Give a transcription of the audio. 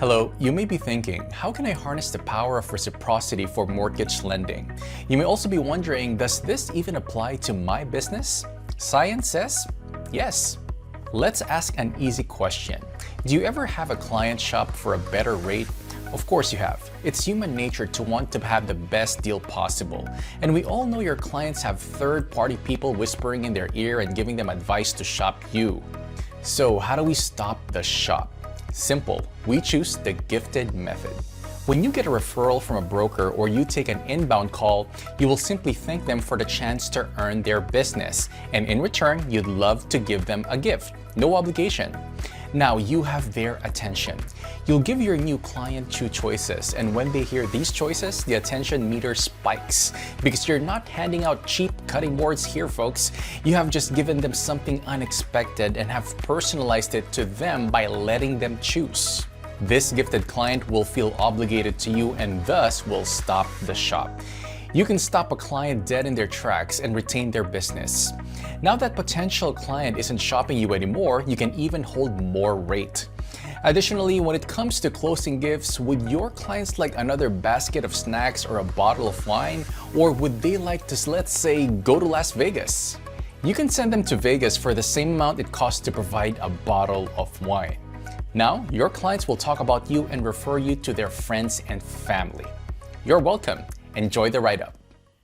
Hello, you may be thinking, how can I harness the power of reciprocity for mortgage lending? You may also be wondering, does this even apply to my business? Science says yes. Let's ask an easy question. Do you ever have a client shop for a better rate? Of course you have. It's human nature to want to have the best deal possible. And we all know your clients have third-party people whispering in their ear and giving them advice to shop you. So how do we stop the shop? Simple. We choose the gifted method. When you get a referral from a broker or you take an inbound call, you will simply thank them for the chance to earn their business. And in return, you'd love to give them a gift. No obligation. Now you have their attention. You'll give your new client two choices, and when they hear these choices, the attention meter spikes. Because you're not handing out cheap cutting boards here, folks. You have just given them something unexpected and have personalized it to them by letting them choose. This gifted client will feel obligated to you and thus will stop the shop. You can stop a client dead in their tracks and retain their business. Now that potential client isn't shopping you anymore, you can even hold more rate. Additionally, when it comes to closing gifts, would your clients like another basket of snacks or a bottle of wine? Or would they like to, let's say, go to Las Vegas? You can send them to Vegas for the same amount it costs to provide a bottle of wine. Now, your clients will talk about you and refer you to their friends and family. You're welcome. Enjoy the write-up.